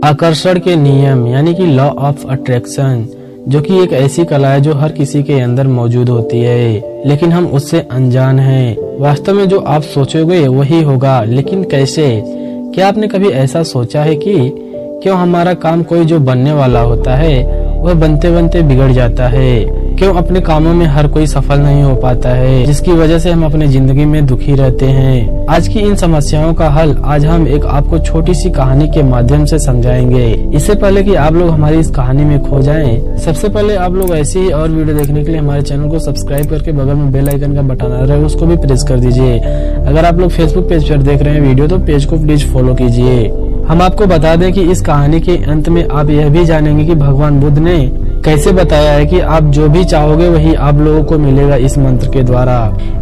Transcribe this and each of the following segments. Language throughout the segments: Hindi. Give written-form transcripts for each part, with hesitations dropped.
आकर्षण के नियम यानी कि लॉ ऑफ अट्रैक्शन, जो कि एक ऐसी कला है जो हर किसी के अंदर मौजूद होती है, लेकिन हम उससे अनजान हैं। वास्तव में जो आप सोचोगे वही होगा, लेकिन कैसे? क्या आपने कभी ऐसा सोचा है कि क्यों हमारा काम कोई जो बनने वाला होता है वह बनते बनते बिगड़ जाता है? क्यों अपने कामों में हर कोई सफल नहीं हो पाता है, जिसकी वजह से हम अपनी जिंदगी में दुखी रहते हैं? आज की इन समस्याओं का हल आज हम एक आपको छोटी सी कहानी के माध्यम से समझाएंगे। इससे पहले कि आप लोग हमारी इस कहानी में खो जाएं, सबसे पहले आप लोग ऐसी ही और वीडियो देखने के लिए हमारे चैनल को सब्सक्राइब करके बगल में बेल आइकन का बटन आ रहा है उसको भी प्रेस कर दीजिए। अगर आप लोग फेसबुक पेज पर देख रहे हैं वीडियो तो पेज को प्लीज फॉलो कीजिए। हम आपको बता दें कि इस कहानी के अंत में आप यह भी जानेंगे कि भगवान बुद्ध ने कैसे बताया है कि आप जो भी चाहोगे वही आप लोगों को मिलेगा इस मंत्र के द्वारा।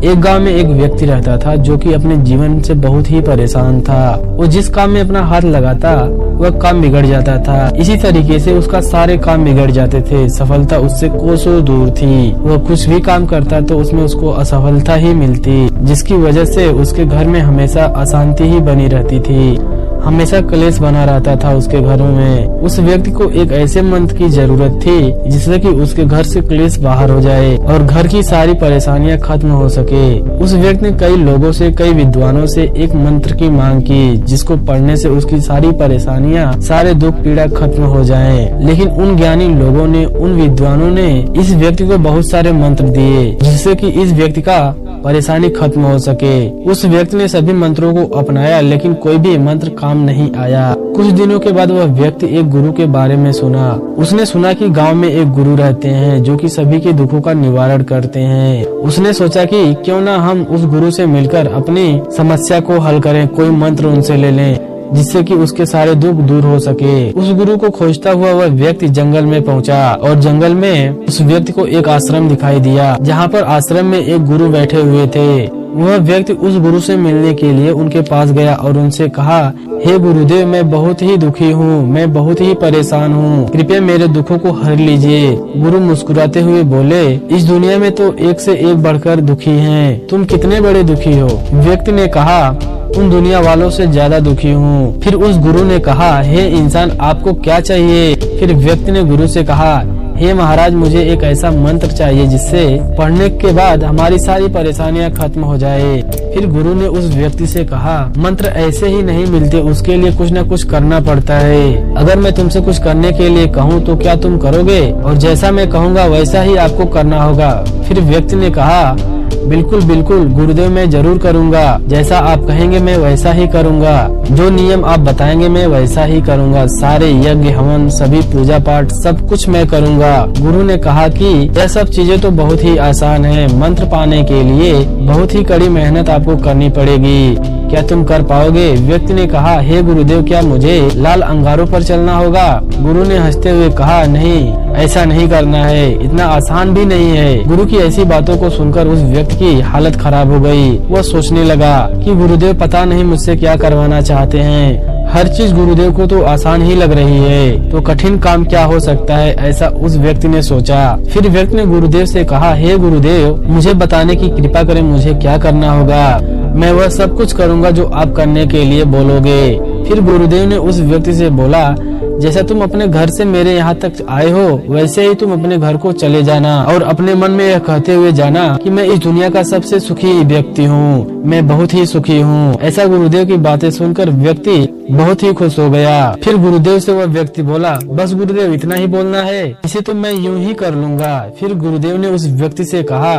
एक गांव में एक व्यक्ति रहता था जो कि अपने जीवन से बहुत ही परेशान था। वो जिस काम में अपना हाथ लगाता वह काम बिगड़ जाता था। इसी तरीके से उसका सारे काम बिगड़ जाते थे। सफलता उससे कोसों दूर थी। वह कुछ भी काम करता तो उसमें उसको असफलता ही मिलती, जिसकी वजह से उसके घर में हमेशा अशांति ही बनी रहती थी। हमेशा क्लेश बना रहता था उसके घर में। उस व्यक्ति को एक ऐसे मंत्र की जरूरत थी जिससे कि उसके घर से क्लेश बाहर हो जाए और घर की सारी परेशानियां खत्म हो सके। उस व्यक्ति ने कई लोगों से, कई विद्वानों से एक मंत्र की मांग की जिसको पढ़ने से उसकी सारी परेशानियां, सारे दुख पीड़ा खत्म हो जाएं। लेकिन उन ज्ञानी लोगों ने, उन विद्वानों ने इस व्यक्ति को बहुत सारे मंत्र दिए जिससे कि इस व्यक्ति का परेशानी खत्म हो सके। उस व्यक्ति ने सभी मंत्रों को अपनाया लेकिन कोई भी मंत्र काम नहीं आया। कुछ दिनों के बाद वह व्यक्ति एक गुरु के बारे में सुना। उसने सुना कि गांव में एक गुरु रहते हैं जो कि सभी के दुखों का निवारण करते हैं। उसने सोचा कि क्यों ना हम उस गुरु से मिलकर अपनी समस्या को हल करें, कोई मंत्र उनसे ले लें जिससे कि उसके सारे दुख दूर हो सके। उस गुरु को खोजता हुआ वह व्यक्ति जंगल में पहुंचा और जंगल में उस व्यक्ति को एक आश्रम दिखाई दिया जहां पर आश्रम में एक गुरु बैठे हुए थे। वह व्यक्ति उस गुरु से मिलने के लिए उनके पास गया और उनसे कहा, हे गुरुदेव, मैं बहुत ही दुखी हूँ, मैं बहुत ही परेशान हूँ, कृपया मेरे दुखों को हर लीजिए। गुरु मुस्कुराते हुए बोले, इस दुनिया में तो एक से एक बढ़कर दुखी हैं, तुम कितने बड़े दुखी हो? व्यक्ति ने कहा, उन दुनिया वालों से ज्यादा दुखी हूँ। फिर उस गुरु ने कहा, हे इंसान, आपको क्या चाहिए? फिर व्यक्ति ने गुरु से कहा, हे महाराज, मुझे एक ऐसा मंत्र चाहिए जिससे पढ़ने के बाद हमारी सारी परेशानियां खत्म हो जाए। फिर गुरु ने उस व्यक्ति से कहा, मंत्र ऐसे ही नहीं मिलते, उसके लिए कुछ न कुछ करना पड़ता है। अगर मैं तुमसे कुछ करने के लिए कहूँ तो क्या तुम करोगे? और जैसा मैं कहूँगा वैसा ही आपको करना होगा। फिर व्यक्ति ने कहा, बिल्कुल बिल्कुल गुरुदेव, मैं जरूर करूँगा, जैसा आप कहेंगे मैं वैसा ही करूँगा, जो नियम आप बताएंगे मैं वैसा ही करूँगा, सारे यज्ञ हवन, सभी पूजा पाठ, सब कुछ मैं करूँगा। गुरु ने कहा कि यह सब चीजें तो बहुत ही आसान है, मंत्र पाने के लिए बहुत ही कड़ी मेहनत आपको करनी पड़ेगी, क्या तुम कर पाओगे? व्यक्ति ने कहा, हे गुरुदेव, क्या मुझे लाल अंगारों पर चलना होगा? गुरु ने हंसते हुए कहा, नहीं, ऐसा नहीं करना है, इतना आसान भी नहीं है। गुरु की ऐसी बातों को सुनकर उस व्यक्ति की हालत खराब हो गई। वह सोचने लगा कि गुरुदेव पता नहीं मुझसे क्या करवाना चाहते हैं। हर चीज गुरुदेव को तो आसान ही लग रही है, तो कठिन काम क्या हो सकता है, ऐसा उस व्यक्ति ने सोचा। फिर व्यक्ति ने गुरुदेव से कहा, हे गुरुदेव, मुझे बताने की कृपा करें, मुझे क्या करना होगा? मैं वह सब कुछ करूँगा जो आप करने के लिए बोलोगे। फिर गुरुदेव ने उस व्यक्ति से बोला, जैसा तुम अपने घर से मेरे यहाँ तक आए हो वैसे ही तुम अपने घर को चले जाना और अपने मन में यह कहते हुए जाना कि मैं इस दुनिया का सबसे सुखी व्यक्ति हूँ, मैं बहुत ही सुखी हूँ। ऐसा गुरुदेव की बातें सुनकर व्यक्ति बहुत ही खुश हो गया। फिर गुरुदेव से वह व्यक्ति बोला, बस गुरुदेव, इतना ही बोलना है, इसे तो मैं यूं ही कर लूँगा। फिर गुरुदेव ने उस व्यक्ति से कहा,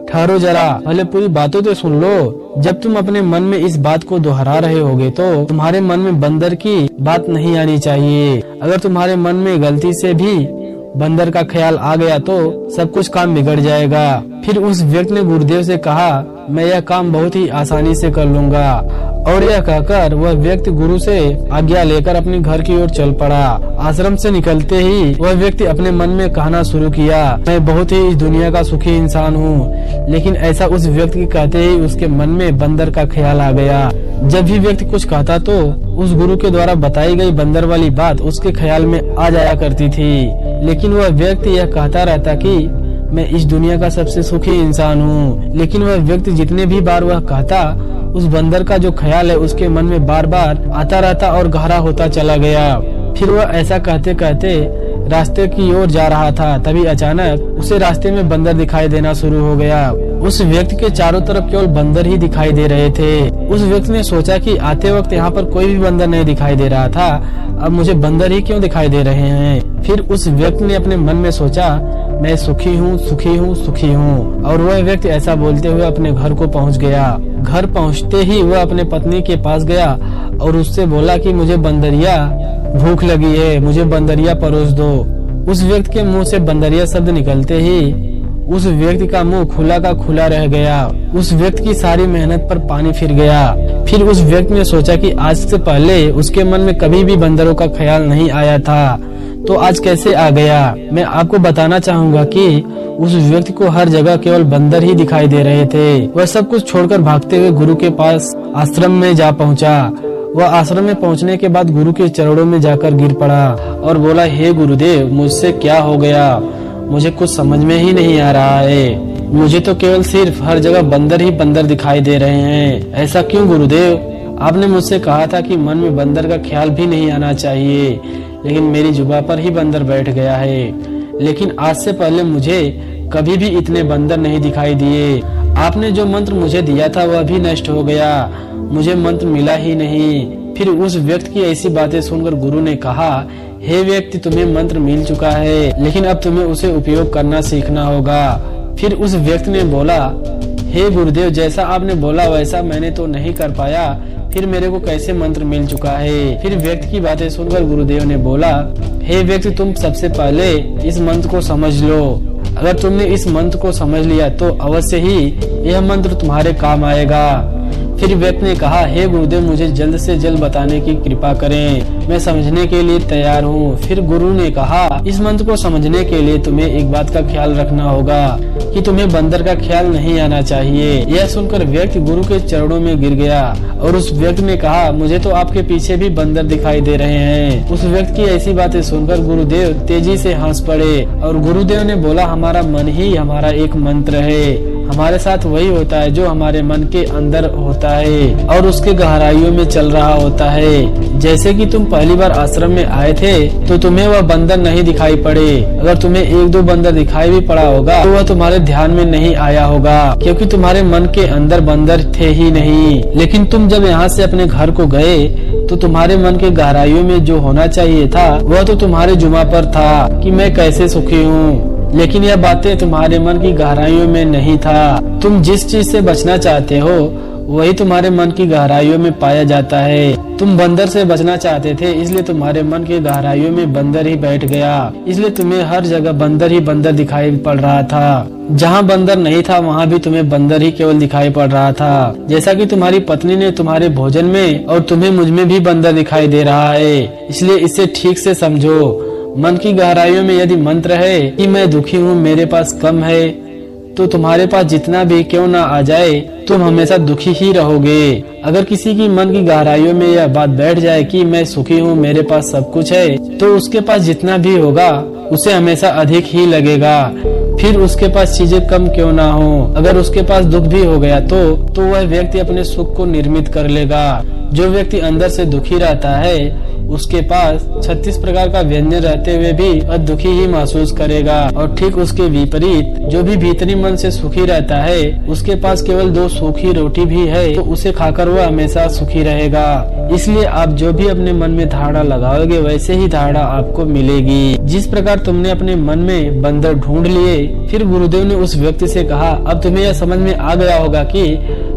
ठहरो जरा, पहले पूरी बातों तो सुन लो। जब तुम अपने मन में इस बात को दोहरा रहे होगे तो तुम्हारे मन में बंदर की बात नहीं आनी चाहिए। अगर तुम्हारे मन में गलती से भी बंदर का ख्याल आ गया तो सब कुछ काम बिगड़ जाएगा। फिर उस व्यक्ति ने गुरुदेव से कहा, मैं यह काम बहुत ही आसानी से कर लूँगा। और यह कहकर वह व्यक्ति गुरु से आज्ञा लेकर अपने घर की ओर चल पड़ा। आश्रम से निकलते ही वह व्यक्ति अपने मन में कहना शुरू किया, मैं बहुत ही इस दुनिया का सुखी इंसान हूँ। लेकिन ऐसा उस व्यक्ति कहते ही उसके मन में बंदर का ख्याल आ गया। जब भी व्यक्ति कुछ कहता तो उस गुरु के द्वारा बताई गई बंदर वाली बात उसके ख्याल में आ जाया करती थी। लेकिन वह व्यक्ति यह कहता रहता कि मैं इस दुनिया का सबसे सुखी इंसान हूँ। लेकिन वह व्यक्ति जितने भी बार वह कहता, उस बंदर का जो ख्याल है उसके मन में बार बार आता रहता और गहरा होता चला गया। फिर वह ऐसा कहते कहते रास्ते की ओर जा रहा था, तभी अचानक उसे रास्ते में बंदर दिखाई देना शुरू हो गया। उस व्यक्ति के चारों तरफ केवल बंदर ही दिखाई दे रहे थे। उस व्यक्ति ने सोचा कि आते वक्त यहाँ पर कोई भी बंदर नहीं दिखाई दे रहा था, अब मुझे बंदर ही क्यों दिखाई दे रहे हैं। फिर उस व्यक्ति ने अपने मन में सोचा, मैं सुखी हूँ, सुखी हूँ, सुखी हूँ। और वह व्यक्ति ऐसा बोलते हुए अपने घर को पहुँच गया। घर पहुँचते ही वह अपने पत्नी के पास गया और उससे बोला कि मुझे बंदरिया भूख लगी है, मुझे बंदरिया परोस दो। उस व्यक्ति के मुंह से बंदरिया शब्द निकलते ही उस व्यक्ति का मुंह खुला का खुला रह गया। उस व्यक्ति की सारी मेहनत पर पानी फिर गया। फिर उस व्यक्ति ने सोचा कि आज से पहले उसके मन में कभी भी बंदरों का ख्याल नहीं आया था, तो आज कैसे आ गया। मैं आपको बताना चाहूँगा कि उस व्यक्ति को हर जगह केवल बंदर ही दिखाई दे रहे थे। वह सब कुछ छोड़कर भागते हुए गुरु के पास आश्रम में जा पहुँचा। वह आश्रम में पहुंचने के बाद गुरु के चरणों में जाकर गिर पड़ा और बोला, हे गुरुदेव, मुझसे क्या हो गया, मुझे कुछ समझ में ही नहीं आ रहा है। मुझे तो केवल सिर्फ हर जगह बंदर ही बंदर दिखाई दे रहे हैं। ऐसा क्यों गुरुदेव? आपने मुझसे कहा था कि मन में बंदर का ख्याल भी नहीं आना चाहिए, लेकिन मेरी जुबान पर ही बंदर बैठ गया है। लेकिन आज से पहले मुझे कभी भी इतने बंदर नहीं दिखाई दिए। आपने जो मंत्र मुझे दिया था वह भी नष्ट हो गया, मुझे मंत्र मिला ही नहीं। फिर उस व्यक्ति की ऐसी बातें सुनकर गुरु ने कहा, हे व्यक्ति, तुम्हें मंत्र मिल चुका है, लेकिन अब तुम्हें उसे उपयोग करना सीखना होगा। फिर उस व्यक्ति ने बोला, हे गुरुदेव, जैसा आपने बोला वैसा मैंने तो नहीं कर पाया, फिर मेरे को कैसे मंत्र मिल चुका है। फिर व्यक्ति की बातें सुनकर गुरुदेव ने बोला, हे व्यक्ति, तुम सबसे पहले इस मंत्र को समझ लो। अगर तुमने इस मंत्र को समझ लिया तो अवश्य ही यह मंत्र तुम्हारे काम आएगा। फिर व्यक्ति ने कहा, हे गुरुदेव, मुझे जल्द से जल्द बताने की कृपा करें, मैं समझने के लिए तैयार हूँ। फिर गुरु ने कहा, इस मंत्र को समझने के लिए तुम्हें एक बात का ख्याल रखना होगा कि तुम्हें बंदर का ख्याल नहीं आना चाहिए। यह सुनकर व्यक्ति गुरु के चरणों में गिर गया और उस व्यक्ति ने कहा, मुझे तो आपके पीछे भी बंदर दिखाई दे रहे हैं। उस व्यक्ति की ऐसी बातें सुनकर गुरुदेव तेजी से हंस पड़े और गुरुदेव ने बोला, हमारा मन ही हमारा एक मंत्र है। हमारे साथ वही होता है जो हमारे मन के अंदर होता है और उसके गहराइयों में चल रहा होता है। जैसे कि तुम पहली बार आश्रम में आए थे तो तुम्हें वह बंदर नहीं दिखाई पड़े। अगर तुम्हें एक दो बंदर दिखाई भी पड़ा होगा तो वह तुम्हारे ध्यान में नहीं आया होगा, क्योंकि तुम्हारे मन के अंदर बंदर थे ही नहीं। लेकिन तुम जब यहाँ से अपने घर को गए तो तुम्हारे मन के गहराइयों में जो होना चाहिए था वह तो तुम्हारे जुमा पर था कि मैं कैसे सुखी हूँ, लेकिन यह बातें तुम्हारे मन की गहराइयों में नहीं था। तुम जिस चीज से बचना चाहते हो वही तुम्हारे मन की गहराइयों में पाया जाता है। तुम बंदर से बचना चाहते थे, इसलिए तुम्हारे मन की गहराइयों में बंदर ही बैठ गया, इसलिए तुम्हें हर जगह बंदर ही बंदर दिखाई पड़ रहा था। जहाँ बंदर नहीं था वहाँ भी तुम्हें बंदर ही केवल दिखाई पड़ रहा था। जैसा कि तुम्हारी पत्नी ने तुम्हारे भोजन में और तुम्हें मुझ में भी बंदर दिखाई दे रहा है, इसलिए इसे ठीक से समझो। मन की गहराइयों में यदि मंत्र है कि मैं दुखी हूँ, मेरे पास कम है, तो तुम्हारे पास जितना भी क्यों ना आ जाए तुम हमेशा दुखी ही रहोगे। अगर किसी की मन की गहराइयों में यह बात बैठ जाए कि मैं सुखी हूँ, मेरे पास सब कुछ है, तो उसके पास जितना भी होगा उसे हमेशा अधिक ही लगेगा। फिर उसके पास चीजें कम क्यों ना हो, अगर उसके पास दुख भी हो गया तो वह व्यक्ति अपने सुख को निर्मित कर लेगा। जो व्यक्ति अंदर से दुखी रहता है उसके पास 36 प्रकार का व्यंजन रहते हुए भी वह दुखी ही महसूस करेगा, और ठीक उसके विपरीत जो भी भीतरी मन से सुखी रहता है उसके पास केवल 2 सूखी रोटी भी है तो उसे खाकर वह हमेशा सुखी रहेगा। इसलिए आप जो भी अपने मन में धारणा लगाओगे वैसे ही धारणा आपको मिलेगी। जिस प्रकार तुमने अपने मन में बंदर ढूंढ लिए, फिर गुरुदेव ने उस व्यक्ति से कहा, अब तुम्हें यह समझ में आ गया होगा कि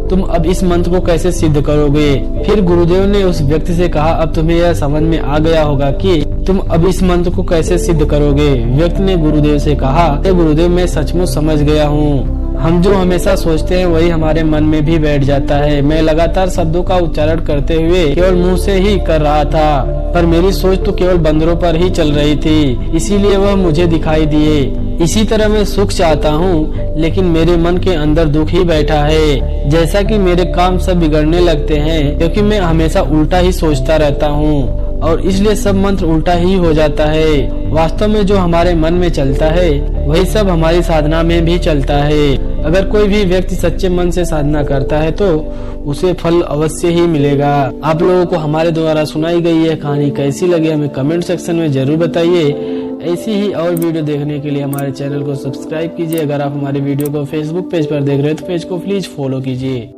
तुम अब इस मंत्र को कैसे सिद्ध करोगे। फिर गुरुदेव ने उस व्यक्ति से कहा, अब तुम्हें यह समझ में आ गया होगा कि तुम अब इस मंत्र को कैसे सिद्ध करोगे। व्यक्ति ने गुरुदेव से कहा, गुरुदेव, मैं सचमुच समझ गया हूँ। हम जो हमेशा सोचते हैं वही हमारे मन में भी बैठ जाता है। मैं लगातार शब्दों का उच्चारण करते हुए केवल मुंह से ही कर रहा था, पर मेरी सोच तो केवल बंदरों पर ही चल रही थी, इसीलिए वह मुझे दिखाई दिए। इसी तरह मैं सुख चाहता हूँ, लेकिन मेरे मन के अंदर दुख ही बैठा है। जैसा कि मेरे काम सब बिगड़ने लगते हैं, क्योंकि मैं हमेशा उल्टा ही सोचता रहता हूँ और इसलिए सब मंत्र उल्टा ही हो जाता है। वास्तव में जो हमारे मन में चलता है वही सब हमारी साधना में भी चलता है। अगर कोई भी व्यक्ति सच्चे मन से साधना करता है तो उसे फल अवश्य ही मिलेगा। आप लोगों को हमारे द्वारा सुनाई गई यह कहानी कैसी लगी हमें कमेंट सेक्शन में जरूर बताइए। ऐसी ही और वीडियो देखने के लिए हमारे चैनल को सब्सक्राइब कीजिए। अगर आप हमारे वीडियो को फेसबुक पेज पर देख रहे हैं तो पेज को प्लीज फॉलो कीजिए।